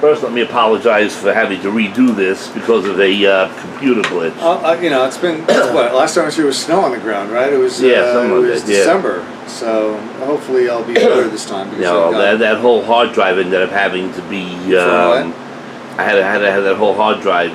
First, let me apologize for having to redo this because of a computer glitch. It's been what? Last time I was here was snow on the ground, right? It was December, so hopefully I'll be better this time. That whole hard drive ended up having to be. I had to have that whole hard drive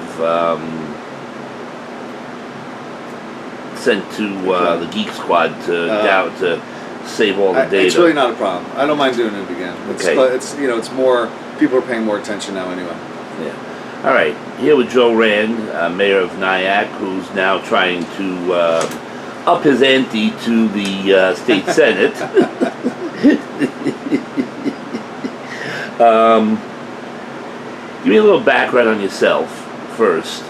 sent to the Geek Squad to save all the data. It's really not a problem. I don't mind doing it again. It's more. People are paying more attention now anyway. Yeah. All right. Here with Joe Rand, mayor of Nyack, who's now trying to up his ante to the state senate. Give me a little background on yourself first,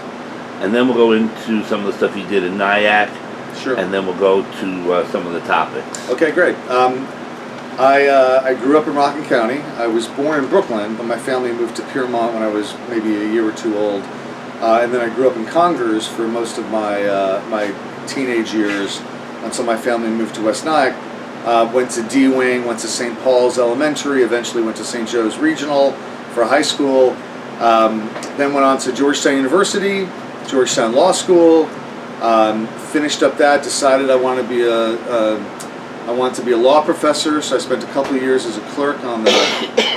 and then we'll go into some of the stuff you did in Nyack. Sure. And then we'll go to some of the topics. Okay, great. I grew up in Rockland County. I was born in Brooklyn, but my family moved to Piermont when I was maybe a year or two old. And then I grew up in Congers for most of my teenage years until my family moved to West Nyack. Went to D-Wing, went to St. Paul's Elementary, eventually went to St. Joe's Regional for high school. Then went on to Georgetown University, Georgetown Law School. Finished up that, decided I wanted to be a law professor, so I spent a couple of years as a clerk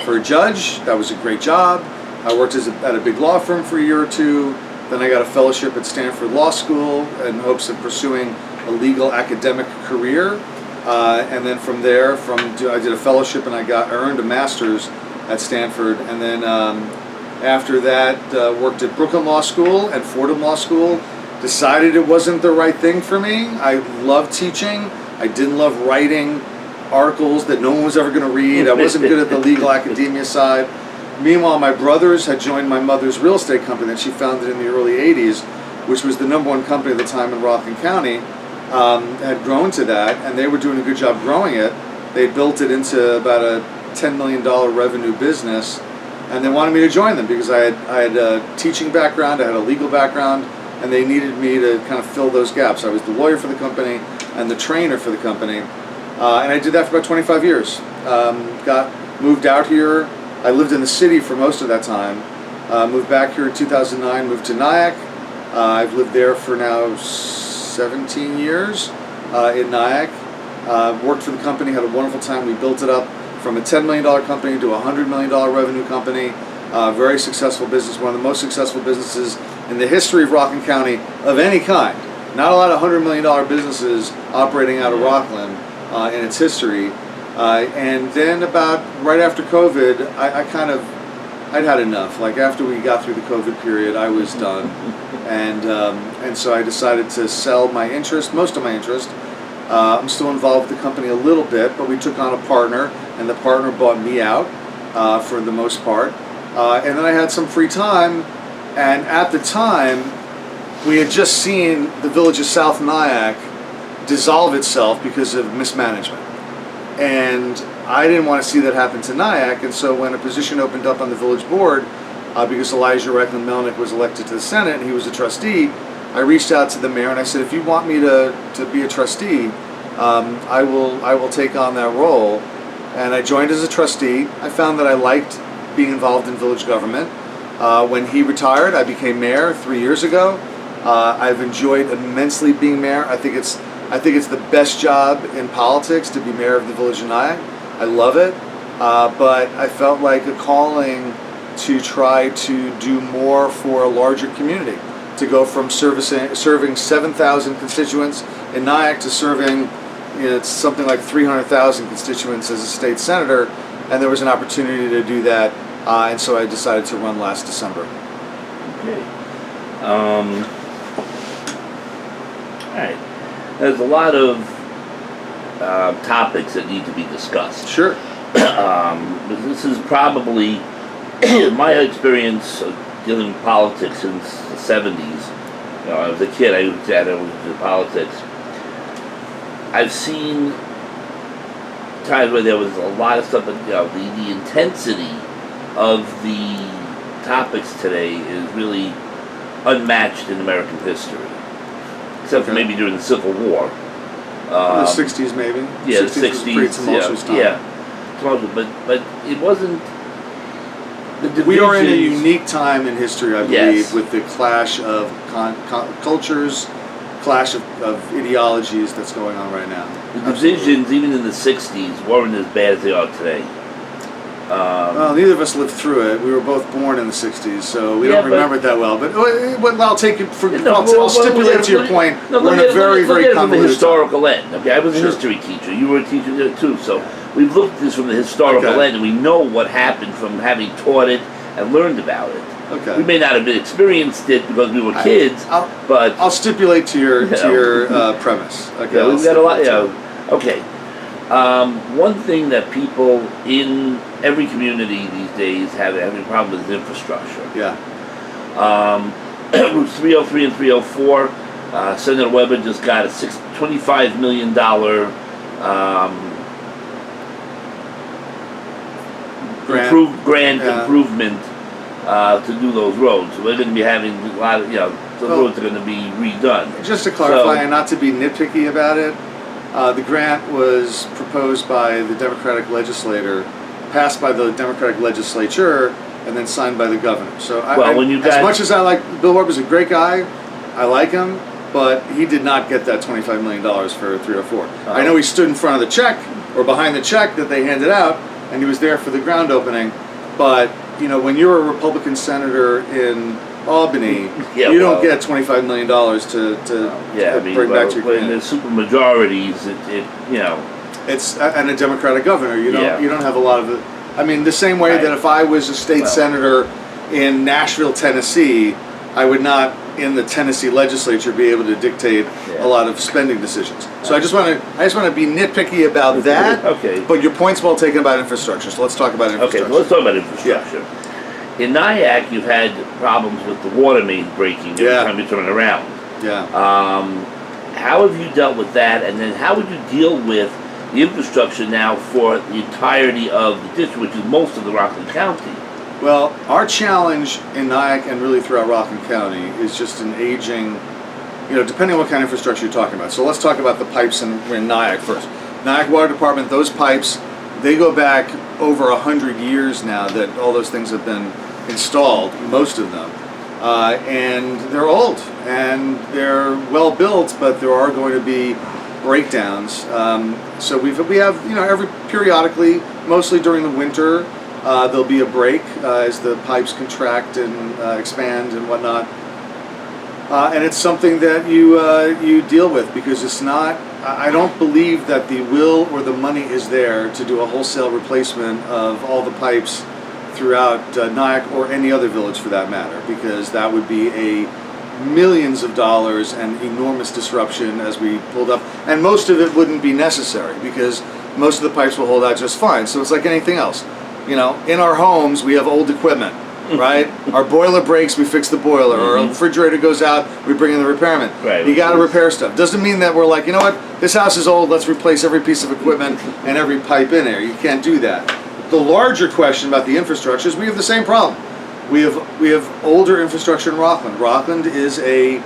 for a judge. That was a great job. I worked at a big law firm for a year or two. Then I got a fellowship at Stanford Law School in hopes of pursuing a legal academic career. And then from there, I did a fellowship and I earned a master's at Stanford. And then after that, worked at Brooklyn Law School and Fordham Law School. Decided it wasn't the right thing for me. I love teaching. I didn't love writing articles that no one was ever going to read. I wasn't good at the legal academia side. Meanwhile, my brothers had joined my mother's real estate company that she founded in the early 80s, which was the #1 company at the time in Rockland County, had grown to that, and they were doing a good job growing it. They built it into about a $10 million revenue business, and they wanted me to join them because I had a teaching background, I had a legal background, and they needed me to kind of fill those gaps. I was the lawyer for the company and the trainer for the company, and I did that for about 25 years. Moved out here. I lived in the city for most of that time. Moved back here in 2009, moved to Nyack. I've lived there for now 17 years in Nyack. Worked for the company, had a wonderful time. We built it up from a $10 million company to a $100 million revenue company. Very successful business, one of the most successful businesses in the history of Rockland County of any kind. Not a lot of $100 million businesses operating out of Rockland in its history. And then about right after COVID, I'd had enough. Like after we got through the COVID period, I was done. And so I decided to sell most of my interest. I'm still involved with the company a little bit, but we took on a partner, and the partner bought me out for the most part. And then I had some free time, and at the time, we had just seen the village of South Nyack dissolve itself because of mismanagement. And I didn't want to see that happen to Nyack, and so when a position opened up on the village board, because Elijah Reckland Melnick was elected to the Senate and he was a trustee, I reached out to the mayor and I said, if you want me to be a trustee, I will take on that role. And I joined as a trustee. I found that I liked being involved in village government. When he retired, I became mayor 3 years ago. I've enjoyed immensely being mayor. I think it's the best job in politics to be mayor of the village of Nyack. I love it, but I felt like a calling to try to do more for a larger community, to go from serving 7,000 constituents in Nyack to serving something like 300,000 constituents as a state senator, and there was an opportunity to do that, and so I decided to run last December. Okay. All right. There's a lot of topics that need to be discussed. Sure. This is probably my experience dealing with politics since the 70s. I was a kid, I was into politics. I've seen times where there was a lot of stuff, but the intensity of the topics today is really unmatched in American history. Except for maybe during the Civil War. The 60s maybe? Yeah, the 60s. Was pretty tumultuous time. Yeah, tumultuous, but it wasn't we are in a divisions- unique time in history, I Yes. believe, with the clash of cultures, clash of ideologies that's going on right now. The divisions, even in the 60s, weren't as bad as they are today. Well, neither of us lived through it. We were both born in the '60s, so we Yeah, don't but- remember it that well. But I'll take it for. No, I'll stipulate to your point. No, We're in a very, look very at it from the convoluted historical end. Okay, I was a Sure. history teacher. You were a teacher there too. So we've looked at this from the historical Okay. end, and we know what happened from having taught it and learned about it. time. Okay. We may not have been experienced it because we were kids, but I'll stipulate to your Yeah. Premise. Okay. yeah, I'll we've got a lot. stipulate Yeah, okay. One thing that people in every community these days having a problem with is infrastructure. Yeah. Routes 303 and 304. Senator Weber just got a $25 million grant Yeah. improvement to do those roads. So we're going to be having a lot of, the Well- roads are going to be redone. Just to clarify, So- and not to be nitpicky about it, the grant was proposed by the Democratic legislator, passed by the Democratic legislature, and then signed by the governor. So, Well, when you as got- much as I like Bill Weber's a great guy, I like him, but he did not get that $25 million for 304. I know he stood in front of the check or behind the check that they handed out, and he was there for the ground opening. But when you're a Republican senator in Albany, Yeah, you well- don't get $25 million to Yeah, I mean, bring back to your when community. there's super majorities, It's and a Democratic governor. You Yeah. don't have a lot of it. I mean, the same way Right. that if I was a state Well. senator in Nashville, Tennessee, I would not in the Tennessee legislature be able to dictate Yeah. a lot of spending decisions. So I just want to be nitpicky about that. Okay. But your point's well taken about infrastructure. So let's talk about Okay, infrastructure. so let's talk about infrastructure. In Nyack, you've had problems with the water main breaking every Yeah. time you turn around. Yeah. How have you dealt with that, and then how would you deal with the infrastructure now for the entirety of the district, which is most of the Rockland County? Well, our challenge in Nyack and really throughout Rockland County is just an aging, depending on what kind of infrastructure you're talking about. So let's talk about the pipes in Nyack first. Nyack Water Department, those pipes, they go back over 100 years now that all those things have been installed, most of them. And they're old and they're well built, but there are going to be breakdowns. So we have every periodically, mostly during the winter, there'll be a break as the pipes contract and expand and whatnot. And it's something that you deal with because it's not. I don't believe that the will or the money is there to do a wholesale replacement of all the pipes throughout Nyack or any other village for that matter, because that would be a millions of dollars and enormous disruption as we pulled up, and most of it wouldn't be necessary because most of the pipes will hold out just fine. So it's like anything else. In our homes we have old equipment, right? Our boiler breaks, we fix the boiler. Or our refrigerator goes out, we bring in the repairman. Right. You got to repair stuff. Doesn't mean that we're like, you know what, this house is old, let's replace every piece of equipment and every pipe in there. You can't do that. The larger question about the infrastructure is we have the same problem. We have older infrastructure in Rockland. Rockland is a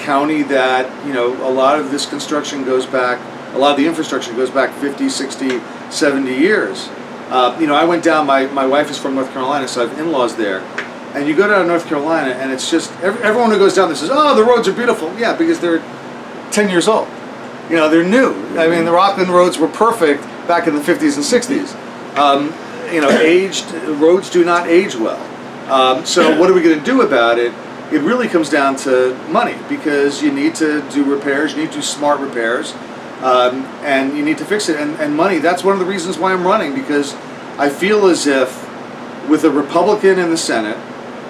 county that, a lot of this construction goes back, a lot of the infrastructure goes back 50, 60, 70 years. I went down, my wife is from North Carolina, so I have in-laws there. And you go down to North Carolina and it's just, everyone who goes down there says, oh, the roads are beautiful. Yeah, because they're 10 years old. They're new. I mean, the Rockland roads were perfect back in the 50s and 60s. Aged roads do not age well. So what are we going to do about it? It really comes down to money because you need to do repairs, you need to do smart repairs, and you need to fix it. And money, that's one of the reasons why I'm running, because I feel as if with a Republican in the Senate,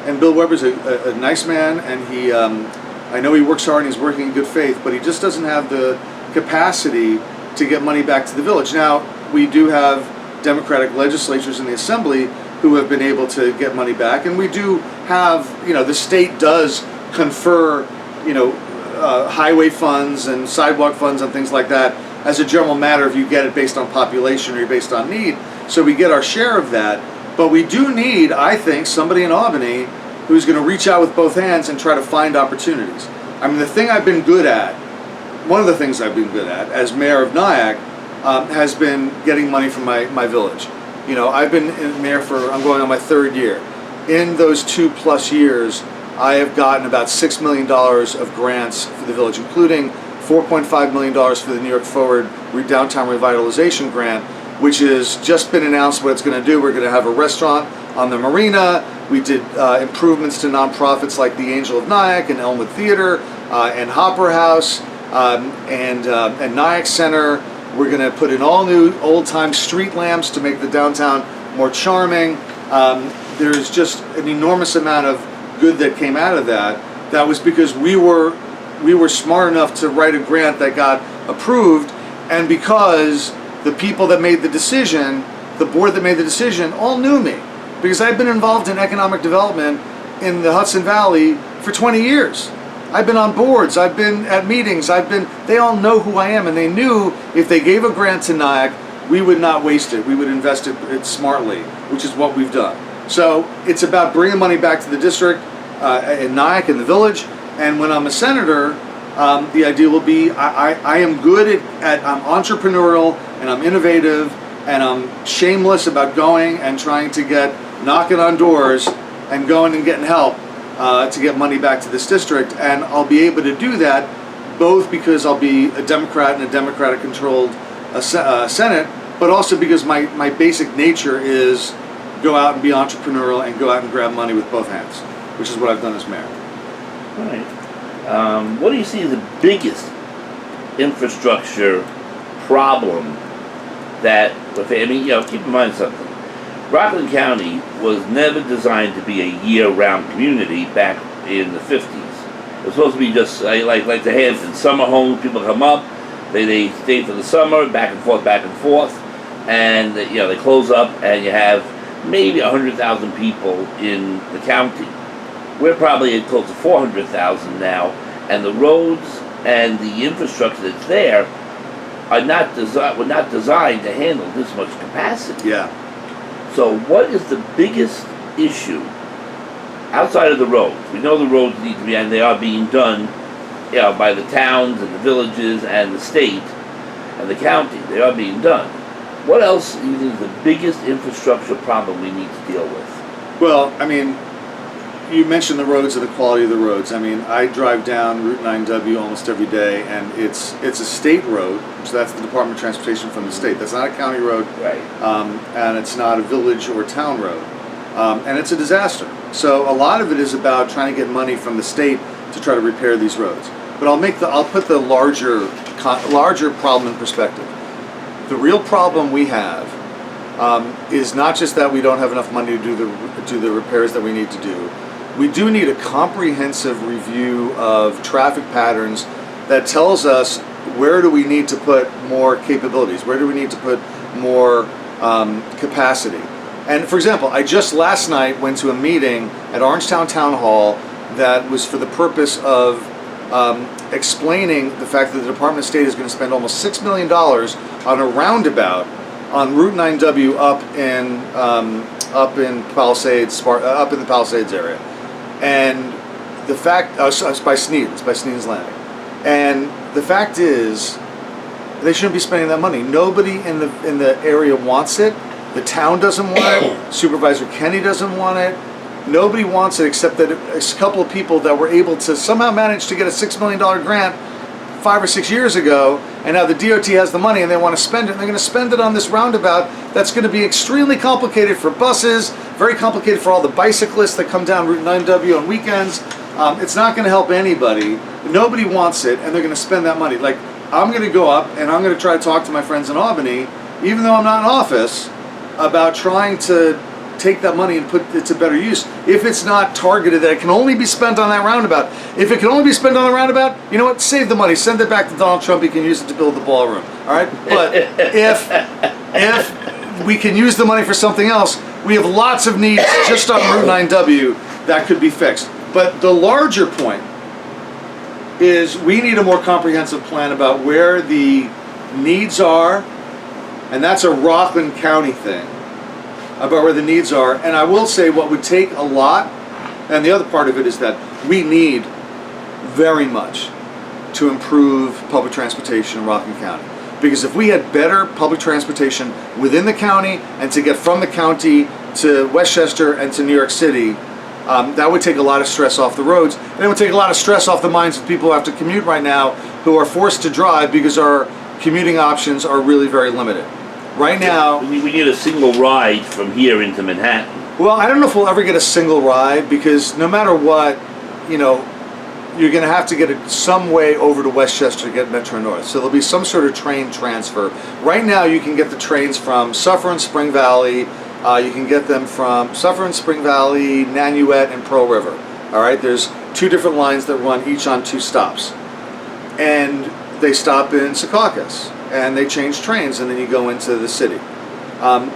and Bill Weber's a nice man, and he, I know he works hard and he's working in good faith, but he just doesn't have the capacity to get money back to the village. Now, we do have Democratic legislatures in the Assembly who have been able to get money back, and we do have, the state does confer, highway funds and sidewalk funds and things like that as a general matter if you get it based on population or based on need. So we get our share of that, but we do need, I think, somebody in Albany who's going to reach out with both hands and try to find opportunities. I mean, the thing I've been good at, one of the things I've been good at as mayor of Nyack, has been getting money from my village. You know, I've been in mayor I'm going on my third year. In those 2+ years, I have gotten about $6 million of grants for the village, including $4.5 million for the New York Forward Downtown Revitalization Grant, which has just been announced what it's going to do. We're going to have a restaurant on the marina. We did improvements to nonprofits like the Angel of Nyack and Elmwood Theater and Hopper House and Nyack Center. We're going to put in all new old-time street lamps to make the downtown more charming. There's just an enormous amount of good that came out of that. That was because we were smart enough to write a grant that got approved, and because the people that made the decision, the board that made the decision, all knew me. Because I've been involved in economic development in the Hudson Valley for 20 years. I've been on boards, I've been at meetings, they all know who I am, and they knew if they gave a grant to Nyack, we would not waste it. We would invest it smartly, which is what we've done. So it's about bringing money back to the district, in Nyack, in the village, and when I'm a senator, the idea will be I am good I'm entrepreneurial, and I'm innovative, and I'm shameless about going and trying to knocking on doors and going and getting help to get money back to this district. And I'll be able to do that both because I'll be a Democrat in a Democratic-controlled Senate, but also because my basic nature is go out and be entrepreneurial and go out and grab money with both hands, which is what I've done as mayor. All right. What do you see as the biggest infrastructure problem that, I mean, keep in mind something. Rockland County was never designed to be a year-round community back in the 50s. It was supposed to be just like the Hamptons, summer homes, people come up, they stay for the summer, back and forth, and they close up and you have maybe 100,000 people in the county. We're probably at close to 400,000 now, and the roads and the infrastructure that's there were not designed to handle this much capacity. Yeah. So what is the biggest issue outside of the roads? We know the roads need to be, and they are being done by the towns and the villages and the state and the county. They are being done. What else do you think is the biggest infrastructure problem we need to deal with? Well, I mean, you mentioned the roads and the quality of the roads. I mean, I drive down Route 9W almost every day, and it's a state road, so that's the Department of Transportation from the state. That's not a county road, right? And it's not a village or town road, and it's a disaster. So a lot of it is about trying to get money from the state to try to repair these roads. But I'll put the larger problem in perspective. The real problem we have is not just that we don't have enough money to do the repairs that we need to do. We do need a comprehensive review of traffic patterns that tells us where do we need to put more capabilities, where do we need to put more capacity. And for example, I just last night went to a meeting at Orangetown Town Hall that was for the purpose of explaining the fact that the Department of State is going to spend almost $6 million on a roundabout on Route 9W up in the Palisades area, and the fact it's by Sneed's Landing, and the fact is they shouldn't be spending that money. Nobody in the area wants it. The town doesn't want it. Supervisor Kenny doesn't want it. Nobody wants it except that a couple of people that were able to somehow manage to get a $6 million grant 5 or 6 years ago, and now the DOT has the money and they want to spend it, and they're going to spend it on this roundabout that's going to be extremely complicated for buses, very complicated for all the bicyclists that come down Route 9W on weekends. It's not going to help anybody. Nobody wants it, and they're going to spend that money. Like, I'm going to go up and I'm going to try to talk to my friends in Albany, even though I'm not in office, about trying to take that money and put it to better use. If it's not targeted, that it can only be spent on that roundabout. If it can only be spent on the roundabout, you know what? Save the money. Send it back to Donald Trump. He can use it to build the ballroom. All right? But if we can use the money for something else, we have lots of needs just on Route 9W that could be fixed. But the larger point is we need a more comprehensive plan about where the needs are, and that's a Rockland County thing, about where the needs are. And I will say what would take a lot, and the other part of it is that we need very much to improve public transportation in Rockland County. Because if we had better public transportation within the county and to get from the county to Westchester and to New York City, that would take a lot of stress off the roads. And it would take a lot of stress off the minds of people who have to commute right now, who are forced to drive because our commuting options are really very limited. Right now, we need a single ride from here into Manhattan. well, I don't know if we'll ever get a single ride, because no matter what, you know, you're going to have to get some way over to Westchester to get Metro North. So there'll be some sort of train transfer. Right now, you can get the trains from Suffern, Spring Valley. You can get them from Suffern, Spring Valley, Nanuet, and Pearl River. All right, there's 2 different lines that run each on 2 stops. And they stop in Secaucus, and they change trains, and then you go into the city. And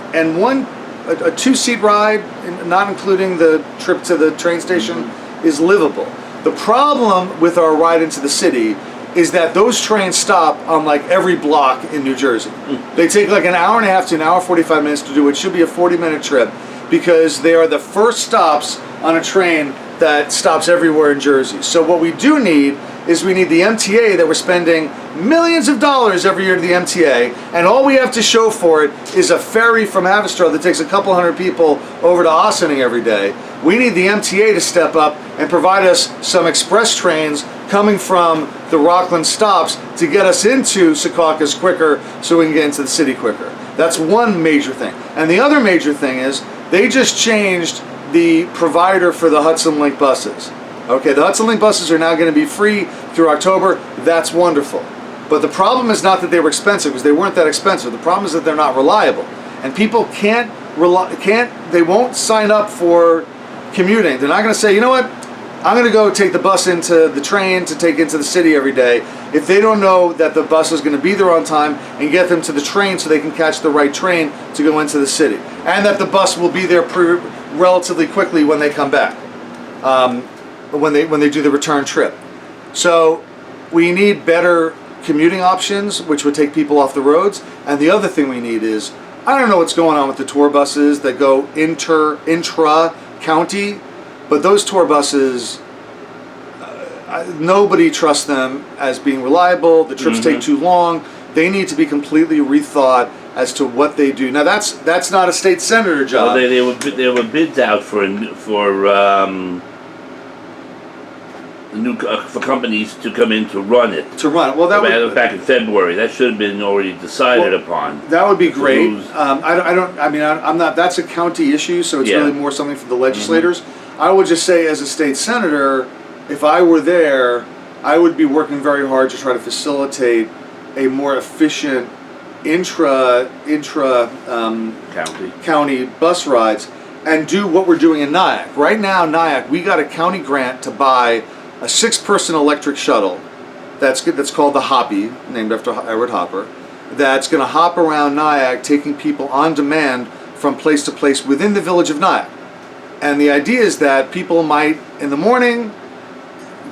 a 2-seat ride, not including the trip to the train station, is livable. The problem with our ride into the city is that those trains stop on like every block in New Jersey. They take like an hour and a half to an hour 45 minutes to do what should be a 40-minute trip, because they are the first stops on a train that stops everywhere in Jersey. So what we do need is we need the MTA, that we're spending millions of dollars every year to the MTA, and all we have to show for it is a ferry from Haverstraw that takes a couple hundred people over to Ossining every day. We need the MTA to step up and provide us some express trains coming from the Rockland stops to get us into Secaucus quicker, so we can get into the city quicker. That's one major thing. And the other major thing is they just changed the provider for the Hudson Link buses. Okay, the Hudson Link buses are now going to be free through October. That's wonderful. But the problem is not that they were expensive, because they weren't that expensive. The problem is that they're not reliable. And people they won't sign up for commuting. They're not going to say, you know what, I'm going to go take the bus into the train to take into the city every day, if they don't know that the bus is going to be there on time and get them to the train so they can catch the right train to go into the city. And that the bus will be there relatively quickly when they come back, when they do the return trip. So we need better commuting options, which would take people off the roads. And the other thing we need is, I don't know what's going on with the tour buses that go intra-county, but those tour buses, nobody trusts them as being reliable. The trips take too long. They need to be completely rethought as to what they do. Now that's not a state senator job. Well, there were bids out for companies to come in to run it. Well, that would, back in February. That should have been already decided upon. That would be great. I'm not. That's a county issue, so it's really more something for the legislators. I would just say, as a state senator, if I were there, I would be working very hard to try to facilitate a more efficient county bus rides, and do what we're doing in Nyack. Right now, Nyack, we got a county grant to buy a 6-person electric shuttle that's called the Hoppy, named after Edward Hopper, that's going to hop around Nyack, taking people on demand from place to place within the village of Nyack. And the idea is that people might, in the morning,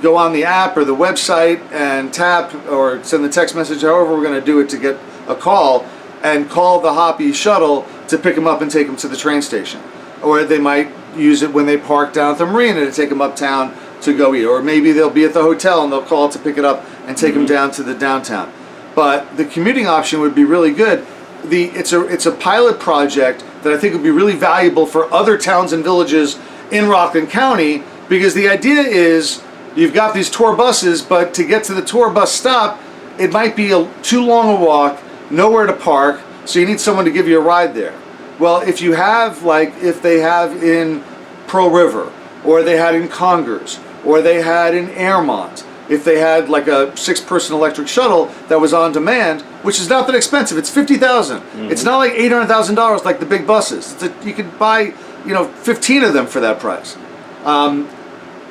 go on the app or the website and tap or send the text message, however we're going to do it, to get a call, and call the Hoppy shuttle to pick them up and take them to the train station. Or they might use it when they park down at the marina to take them uptown to go eat. Or maybe they'll be at the hotel and they'll call to pick it up and take them down to the downtown. But the commuting option would be really good. It's a pilot project that I think would be really valuable for other towns and villages in Rockland County, because the idea is you've got these tour buses, but to get to the tour bus stop, it might be too long a walk, nowhere to park, so you need someone to give you a ride there. Well, if you have, like if they have in Pearl River, or they had in Congers, or they had in Airmont, if they had like a 6-person electric shuttle that was on demand, which is not that expensive, it's $50,000. It's not like $800,000 like the big buses. You could buy, 15 of them for that price.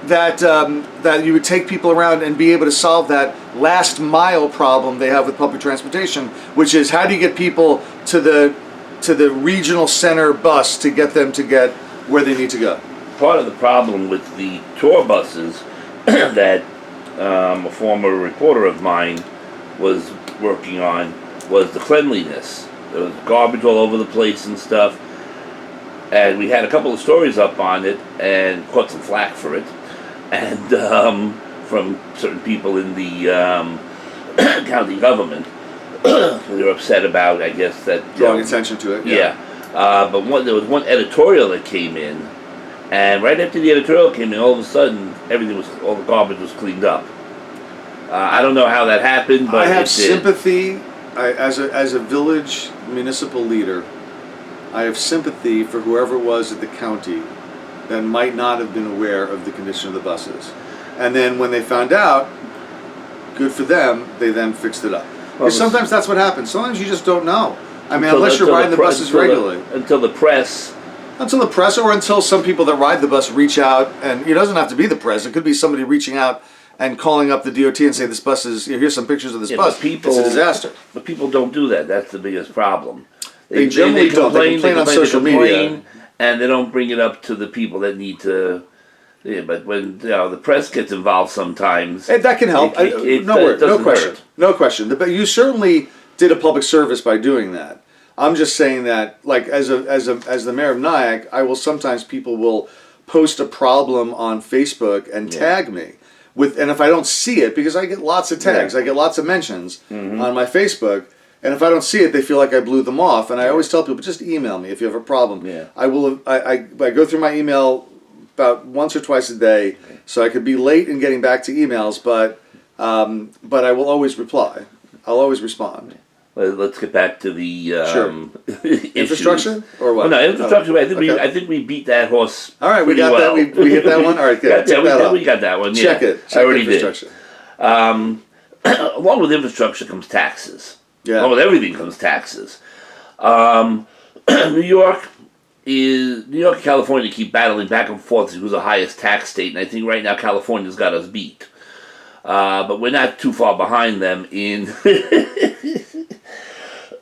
That you would take people around and be able to solve that last mile problem they have with public transportation, which is, how do you get people to the regional center bus to get them to get where they need to go? Part of the problem with the tour buses that a former reporter of mine was working on was the cleanliness. There was garbage all over the place and stuff. And we had a couple of stories up on it and caught some flack for it. And from certain people in the county government. They're upset about, I guess, that Drawing attention to it. Yeah. But there was one editorial that came in, and right after the editorial came in, all of a sudden, all the garbage was cleaned up. I don't know how that happened, but I have it did. sympathy. As a village municipal leader, I have sympathy for whoever it was at the county that might not have been aware of the condition of the buses. And then when they found out, good for them, they then fixed it up. Because sometimes that's what happens. Sometimes you just don't know. I mean, unless you're riding the buses regularly. Until the press. Until the press, or until some people that ride the bus reach out, and it doesn't have to be the press. It could be somebody reaching out and calling up the DOT and say, this bus is, here's some pictures of this bus. It's a disaster. But people don't do that. That's the biggest problem. They generally don't. They complain on social media. And they don't bring it up to the people that need to. Yeah, but when the press gets involved sometimes. And that can help. No question. No question. But you certainly did a public service by doing that. I'm just saying that, like, as the mayor of Nyack, people will post a problem on Facebook and tag me. And if I don't see it, because I get lots of tags, I get lots of mentions on my Facebook, and if I don't see it, they feel like I blew them off. And I always tell people, just email me if you have a problem. Yeah. I go through my email about once or twice a day, so I could be late in getting back to emails, but I will always reply. I'll always respond. Well, let's get back to the infrastructure or what? Oh, no, infrastructure. I think we beat that horse. All right, we got that. We hit that one. All right, good. We got that one. Check it. I already infrastructure. Did. Along with infrastructure comes taxes. Yeah. Along with everything comes taxes. New York and California keep battling back and forth who's the highest tax state, and I think right now California's got us beat. But we're not too far behind them in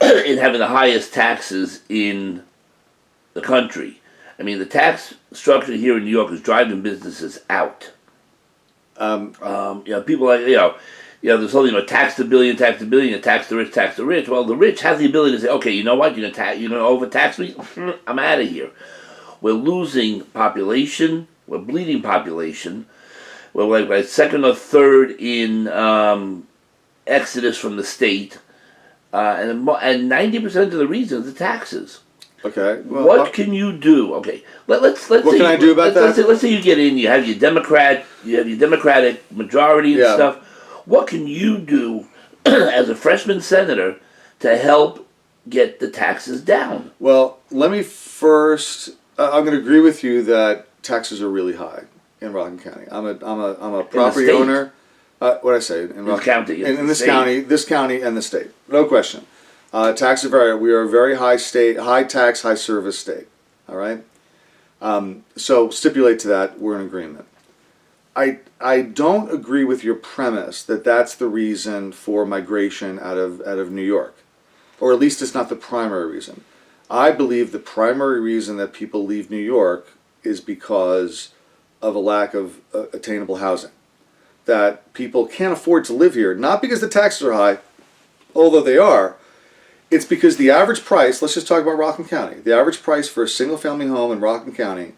in having the highest taxes in the country. I mean, the tax structure here in New York is driving businesses out. People like there's something tax the billion, tax the billion, tax the rich, tax the rich. Well, the rich have the ability to say, okay, you know what, you're gonna overtax me, I'm out of here. We're losing population. We're bleeding population. We're like second or third in exodus from the state, and 90% of the reason is the taxes. Okay. Well, what can you do? Okay, let's. What can I do about that? Let's say you get in. You have your Democratic majority and stuff. What can you do as a freshman senator to help get the taxes down? Well, let me first. I'm going to agree with you that taxes are really high in Rockland County. I'm a property owner. What I say in Rockland County, in this county, and the state. No question. Taxes vary. We are a very high state, high tax, high service state. All right. So stipulate to that, we're in agreement. I don't agree with your premise that that's the reason for migration out of New York, or at least it's not the primary reason. I believe the primary reason that people leave New York is because of a lack of attainable housing. That people can't afford to live here, not because the taxes are high, although they are. It's because the average price, let's just talk about Rockland County, the average price for a single family home in Rockland County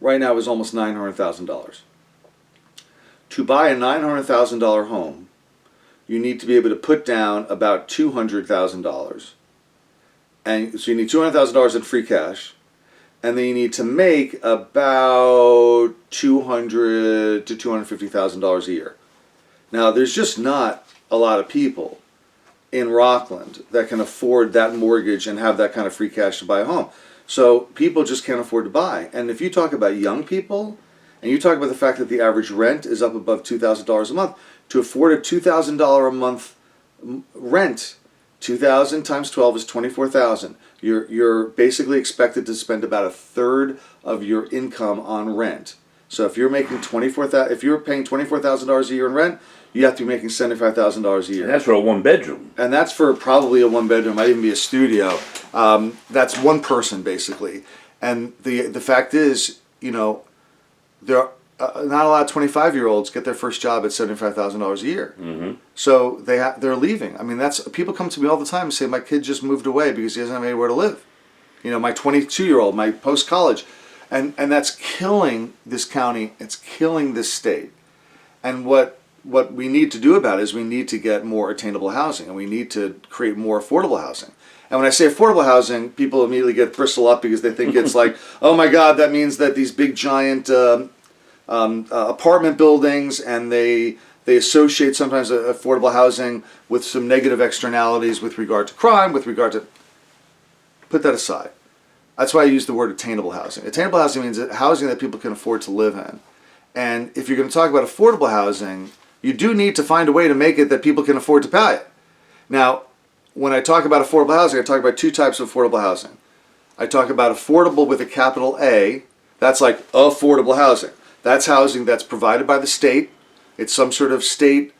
right now is almost $900,000. To buy a $900,000 home, you need to be able to put down about $200,000. And so you need $200,000 in free cash, and then you need to make about $200,000 to $250,000 a year. Now, there's just not a lot of people in Rockland that can afford that mortgage and have that kind of free cash to buy a home. So people just can't afford to buy. And if you talk about young people, and you talk about the fact that the average rent is up above $2,000 a month, to afford a $2,000 a month rent, 2,000 times 12 is 24,000. You're basically expected to spend about a third of your income on rent. So if you're making if you're paying $24,000 a year in rent, you have to be making $75,000 a year. And that's for a one bedroom. And that's for probably a one bedroom. Might even be a studio. That's one person basically. And the fact is, there are not a lot of 25-year-olds get their first job at $75,000 a year. Mm-hmm. So they're leaving. I mean, people come to me all the time and say, my kid just moved away because he doesn't have anywhere to live. My 22-year-old, my post-college. And that's killing this county. It's killing this state. And what what we need to do about it is we need to get more attainable housing, and we need to create more affordable housing. And when I say affordable housing, people immediately get bristle up because they think it's like, oh my God, that means that these big giant apartment buildings, and they associate sometimes affordable housing with some negative externalities with regard to crime, with regard to, put that aside. That's why I use the word attainable housing. Attainable housing means housing that people can afford to live in. And if you're going to talk about affordable housing, you do need to find a way to make it that people can afford to pay it. Now, when I talk about affordable housing, I talk about two types of affordable housing. I talk about affordable with a capital A. That's like affordable housing. That's housing that's provided by the state. It's some sort of state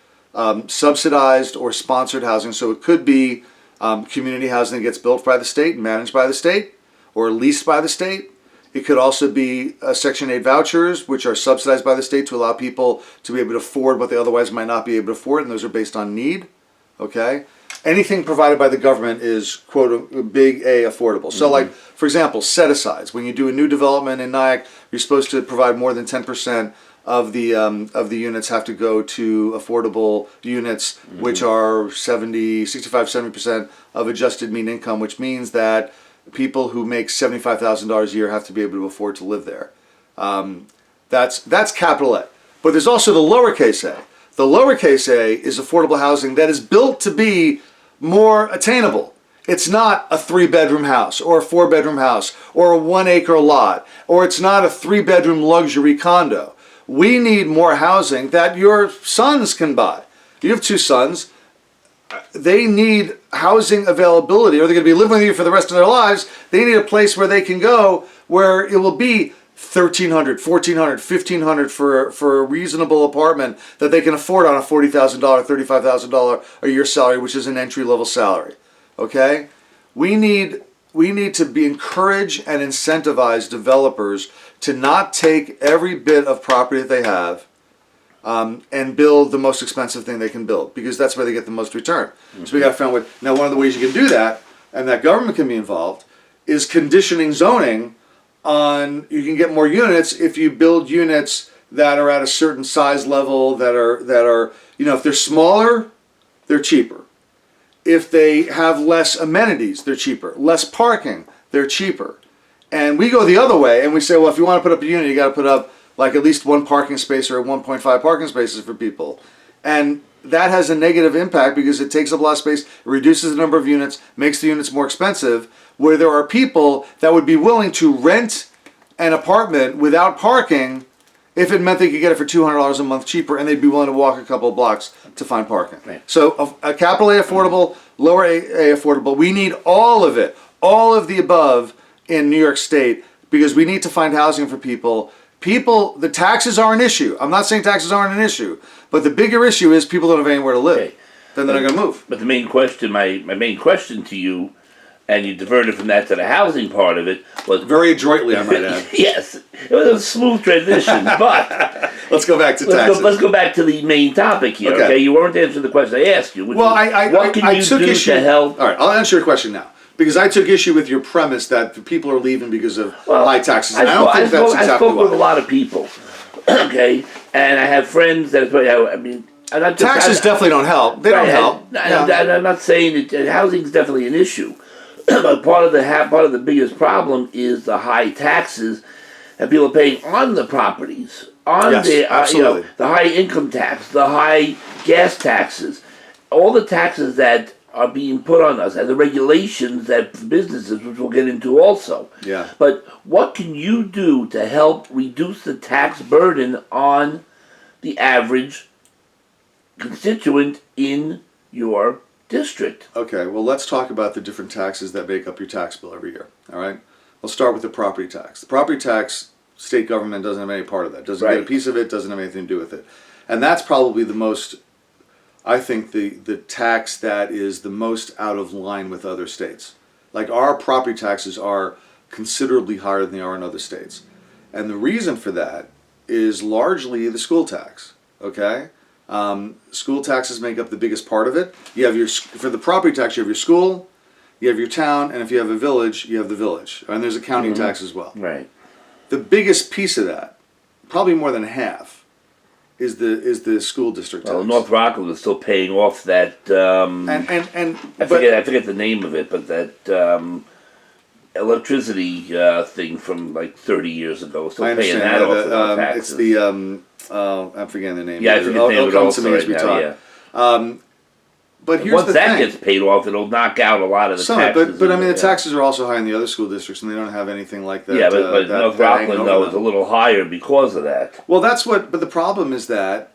subsidized or sponsored housing. So it could be community housing that gets built by the state and managed by the state, or leased by the state. It could also be Section 8 vouchers, which are subsidized by the state to allow people to be able to afford what they otherwise might not be able to afford, and those are based on need. Okay? Anything provided by the government is, quote, big A affordable. So, like, for example, set-asides. When you do a new development in Nyack, you're supposed to provide more than 10% of the units have to go to affordable units, which are 70% of adjusted mean income, which means that people who make $75,000 a year have to be able to afford to live there. That's capital A. But there's also the lowercase a. The lowercase a is affordable housing that is built to be more attainable. It's not a 3-bedroom house or a 4-bedroom house or a 1-acre lot, or it's not a 3-bedroom luxury condo. We need more housing that your sons can buy. You have 2 sons. They need housing availability, or they're going to be living with you for the rest of their lives. They need a place where they can go where it will be $1,300, $1,400, $1,500 for a reasonable apartment that they can afford on a $40,000, $35,000 a year salary, which is an entry-level salary. Okay? We need to encourage and incentivize developers to not take every bit of property that they have and build the most expensive thing they can build, because that's where they get the most return. So we got to find out. Now, one of the ways you can do that, and that government can be involved, is conditioning zoning on. You can get more units if you build units that are at a certain size level, that are if they're smaller, they're cheaper. If they have less amenities, they're cheaper. Less parking, they're cheaper. And we go the other way, and we say, well, if you want to put up a unit, you got to put up like at least 1 parking space or 1.5 parking spaces for people. And that has a negative impact because it takes up a lot of space, it reduces the number of units, makes the units more expensive, where there are people that would be willing to rent an apartment without parking if it meant they could get it for $200 a month cheaper, and they'd be willing to walk a couple of blocks to find parking. Right. So a capital A affordable, lower A affordable, we need all of it, all of the above in New York State, because we need to find housing for people. The taxes are an issue. I'm not saying taxes aren't an issue, but the bigger issue is people don't have anywhere to live. Okay. Then they're not going to move. But the main question, my main question to you, and you diverted from that to the housing part of it, was Very adroitly, I might add. yes, it was a smooth transition. But Let's go back to taxes. let's go back to the main topic here. Okay. Okay, you weren't answering the question I asked you. Which Well, is, what can you took do issue. to help? All right, I'll answer your question now, because I took issue with your premise that the people are leaving because of high taxes. And I don't think that's I exactly spoke with a why. lot of people, okay, and I have friends that. I mean, I'm not just, Taxes definitely don't help. They don't help. I'm not saying that housing is definitely an issue, but part of the biggest problem is the high taxes that people are paying on the properties, on Yes, the absolutely. the high income tax, the high gas taxes, all the taxes that are being put on us, and the regulations that businesses, which we'll get into also. Yeah. But what can you do to help reduce the tax burden on the average constituent in your district? Okay, well, let's talk about the different taxes that make up your tax bill every year. All right? Let's start with the property tax. The property tax, state government doesn't have any part of that. Doesn't get a Right. piece of it, doesn't have anything to do with it. And that's probably the most, I think, the tax that is the most out of line with other states. Like, our property taxes are considerably higher than they are in other states. And the reason for that is largely the school tax, okay? School taxes make up the biggest part of it. You have for the property tax, you have your school, you have your town, and if you have a village, you have the village. And there's a county tax as well. Right. The biggest piece of that, probably more than half, is the school district tax. Well, North Rockland is still paying off that. And I forget the name of it, but that electricity thing from like 30 years ago. Still I paying understand that off in our it's taxes. the I'm forgetting the name. Yeah, I of it. forget the name of it come also to me as right we now, talk. yeah. But here's Once the that thing. gets paid off, it'll knock out a lot of the Some, taxes. but I mean, the yeah. taxes are also high in the other school districts, and they don't have anything like that. Yeah, but that North hanging Rockland over though is them. a little higher because of that. Well, that's what. But the problem is that,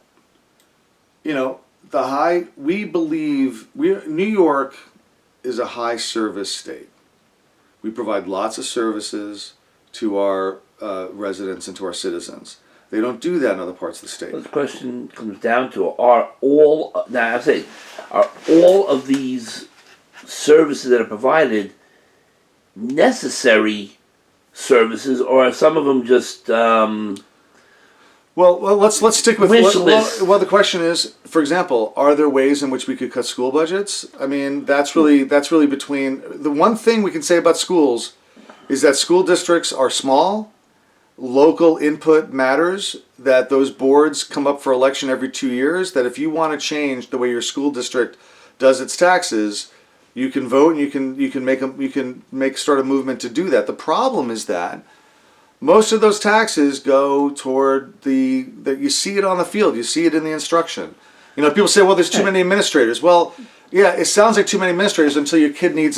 we believe New York is a high service state. We provide lots of services to our residents and to our citizens. They don't do that in other parts of the state. But the question comes down to are all of these services that are provided necessary services, or are some of them just Well, let's stick with Wish list. well. The question is, for example, are there ways in which we could cut school budgets? I mean, that's really between the one thing we can say about schools is that school districts are small. Local input matters, that those boards come up for election every 2 years, that if you want to change the way your school district does its taxes, you can vote and you can start a movement to do that. The problem is that most of those taxes go toward that you see it on the field, you see it in the instruction. People say, well, there's too many administrators. Well, yeah, it sounds like too many administrators until your kid needs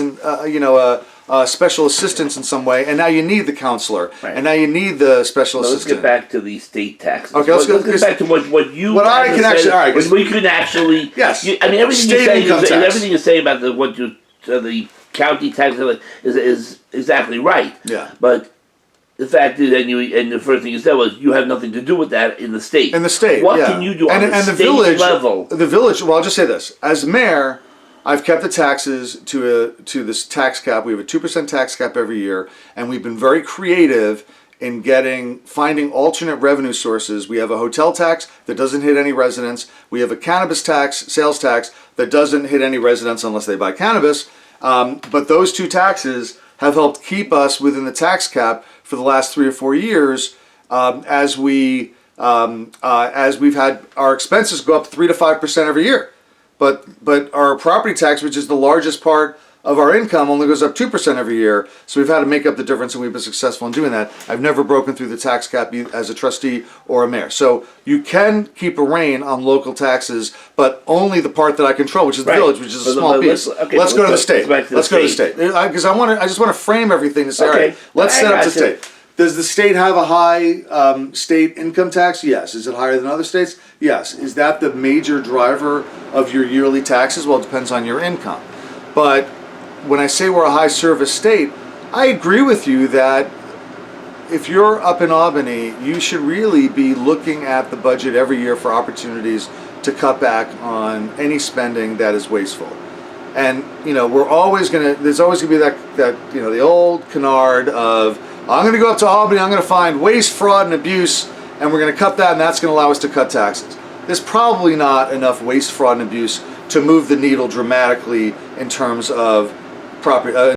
special assistance in some way, and now you need the counselor, Right. and now you need the special let's assistant. get back to the state taxes. Okay, let's get back to what you. What I can actually- all right, What we can actually. Yes. I mean, everything you State say. income tax. Everything you say about the county tax is exactly right. Yeah. But the fact is, and the first thing you said was you have nothing to do with that in the state. In the state, What yeah. can you do on the the state village level? The village. Well, I'll just say this: as mayor, I've kept the taxes to this tax cap. We have a 2% tax cap every year, and we've been very creative in finding alternate revenue sources. We have a hotel tax that doesn't hit any residents. We have a cannabis tax, sales tax, that doesn't hit any residents unless they buy cannabis. But those two taxes have helped keep us within the tax cap for the last 3 or 4 years, as we've had our expenses go up 3 to 5% every year. But our property tax, which is the largest part of our income, only goes up 2% every year. So we've had to make up the difference, and we've been successful in doing that. I've never broken through the tax cap as a trustee or a mayor. So you can keep a rein on local taxes, but only the part that I control, which is the Right. village, which is a But small piece. Let's go to the state. Let's go to the state. Because I just want to frame everything to say, all Okay. right, let's I set up the gotcha. state. Does the state have a high state income tax? Yes. Is it higher than other states? Yes. Is that the major driver of your yearly taxes? Well, it depends on your income. But when I say we're a high service state, I agree with you that if you're up in Albany, you should really be looking at the budget every year for opportunities to cut back on any spending that is wasteful. And there's always going to be that the old canard of, I'm going to go up to Albany, I'm going to find waste, fraud, and abuse, and we're going to cut that, and that's going to allow us to cut taxes. There's probably not enough waste, fraud, and abuse to move the needle dramatically in terms of property.